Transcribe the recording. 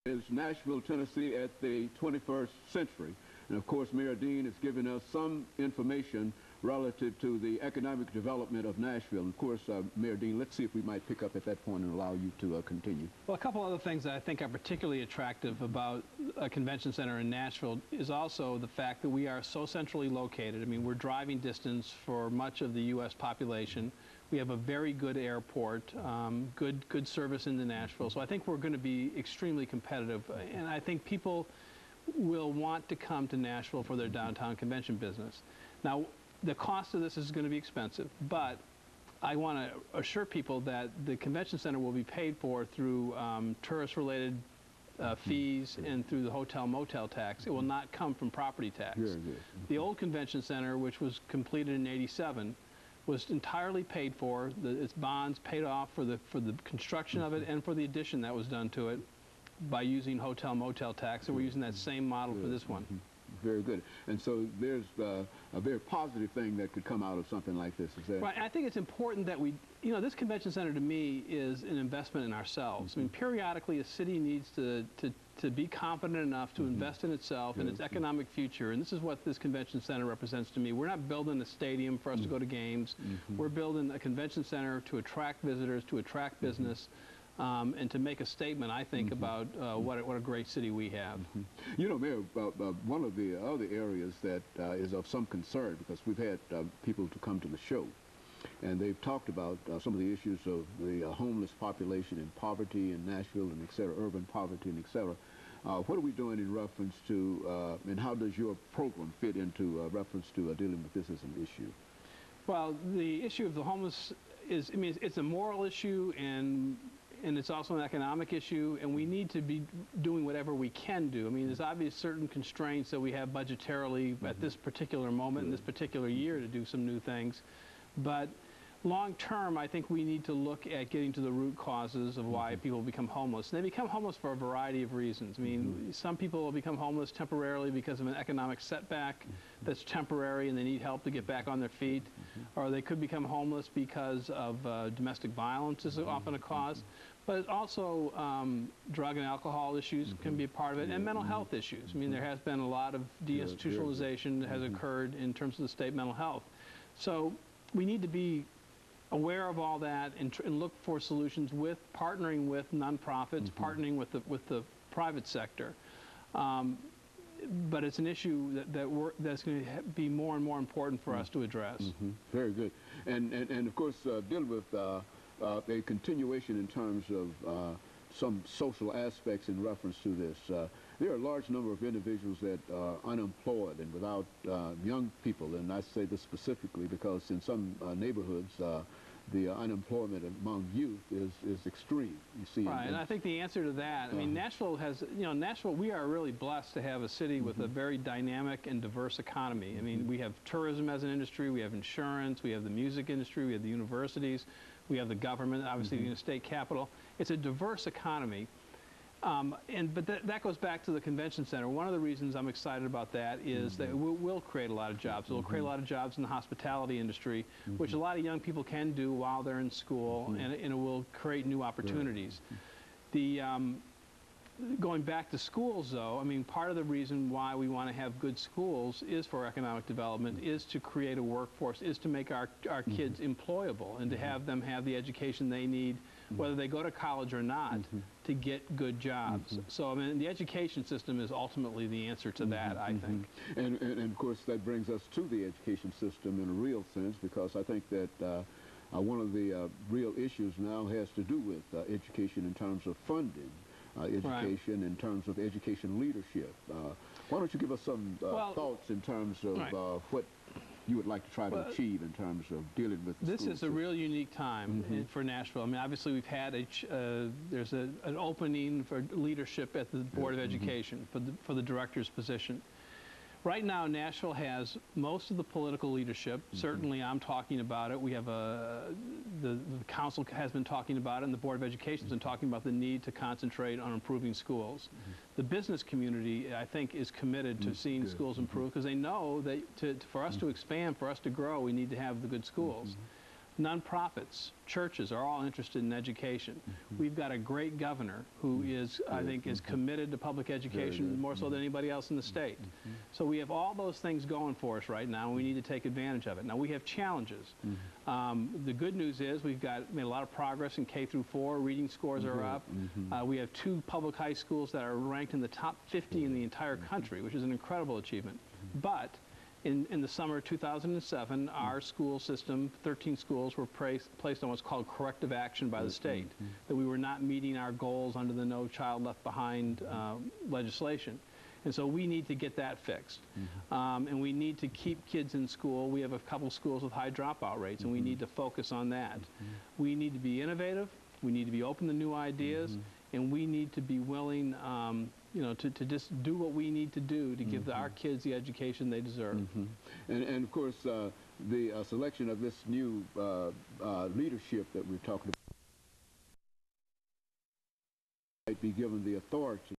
Is Nashville, Tennessee at the 21st century. And of course, Mayor Dean has given us some information relative to the economic development of Nashville. And of course, Mayor Dean, let's see if we might pick up at that point and allow you to continue. Well, a couple other things that I think are particularly attractive about a convention center in Nashville is also the fact that we are so centrally located. I mean, we're driving distance for much of the U.S. population. We have a very good airport, good service into Nashville. So I think we're going to be extremely competitive. And I think people will want to come to Nashville for their downtown convention business. Now, the cost of this is going to be expensive, but I want to assure people that the convention center will be paid for through tourist-related fees and through the hotel-motel tax. It will not come from property tax. The old convention center, which was completed in '87, was entirely paid for. Its bonds paid off for the construction of it and for the addition that was done to it by using hotel-motel tax. So we're using that same model for this one. Very good. And so there's a very positive thing that could come out of something like this, is that? Right. And I think it's important that we, you know, this convention center to me is an investment in ourselves. I mean, periodically a city needs to be confident enough to invest in itself and its economic future. And this is what this convention center represents to me. We're not building a stadium for us to go to games. We're building a convention center to attract visitors, to attract business. And to make a statement, I think, about what a great city we have. You know, Mayor, one of the other areas that is of some concern, because we've had people to come to the show, and they've talked about some of the issues of the homeless population and poverty in Nashville and et cetera, urban poverty and et cetera. What are we doing in reference to, and how does your program fit into reference to dealing with this as an issue? Well, the issue of the homeless is, I mean, it's a moral issue, and it's also an economic issue, and we need to be doing whatever we can do. I mean, there's obvious certain constraints that we have budgetarily at this particular moment, in this particular year, to do some new things. But long term, I think we need to look at getting to the root causes of why people become homeless. And they become homeless for a variety of reasons. I mean, some people will become homeless temporarily because of an economic setback that's temporary and they need help to get back on their feet. Or they could become homeless because of domestic violence is often a cause. But also drug and alcohol issues can be a part of it, and mental health issues. I mean, there has been a lot of deinstitutionalization that has occurred in terms of the state mental health. So we need to be aware of all that and look for solutions with partnering with nonprofits, partnering with the private sector. But it's an issue that's going to be more and more important for us to address. Very good. And of course, dealing with a continuation in terms of some social aspects in reference to this. There are a large number of individuals that are unemployed and without young people, and I say this specifically because in some neighborhoods the unemployment among youth is extreme. You see, right, and I think the answer to that, I mean, Nashville has, you know, Nashville, we are really blessed to have a city with a very dynamic and diverse economy. I mean, we have tourism as an industry, we have insurance, we have the music industry, we have the universities, we have the government, obviously the state capital. It's a diverse economy. But that goes back to the convention center. One of the reasons I'm excited about that is that it will create a lot of jobs. It will create a lot of jobs in the hospitality industry, which a lot of young people can do while they're in school, and it will create new opportunities. Going back to schools, though, I mean, part of the reason why we want to have good schools is for economic development, is to create a workforce, is to make our kids employable, and to have them have the education they need, whether they go to college or not, to get good jobs. So, I mean, the education system is ultimately the answer to that, I think. And of course, that brings us to the education system in a real sense, because I think that one of the real issues now has to do with education in terms of funding. Education in terms of education leadership. Why don't you give us some thoughts in terms of what you would like to try to achieve in terms of dealing with the This is a real unique time for Nashville. I mean, obviously we've had there's an opening for leadership at the Board of Education for the director's position. Right now, Nashville has most of the political leadership. Certainly, I'm talking about it. We have the council has been talking about it, and the Board of Education has been talking about the need to concentrate on improving schools. The business community, I think, is committed to seeing schools improve, because they know that for us to expand, for us to grow, we need to have the good schools. Nonprofits, churches are all interested in education. We've got a great governor who is, I think, is committed to public education more so than anybody else in the state. So we have all those things going for us right now, and we need to take advantage of it. Now, we have challenges. The good news is we've made a lot of progress in K through 4. Reading scores are up. We have 2 public high schools that are ranked in the top 50 in the entire country, which is an incredible achievement. But in the summer of 2007, our school system, 13 schools, were placed on what's called corrective action by the state, that we were not meeting our goals under the No Child Left Behind legislation. And so we need to get that fixed. And we need to keep kids in school. We have a couple schools with high dropout rates, and we need to focus on that. We need to be innovative. We need to be open to new ideas. And we need to be willing you know, to just do what we need to do to give our kids the education they deserve. And of course, the selection of this new leadership that we're talking about might be given the authority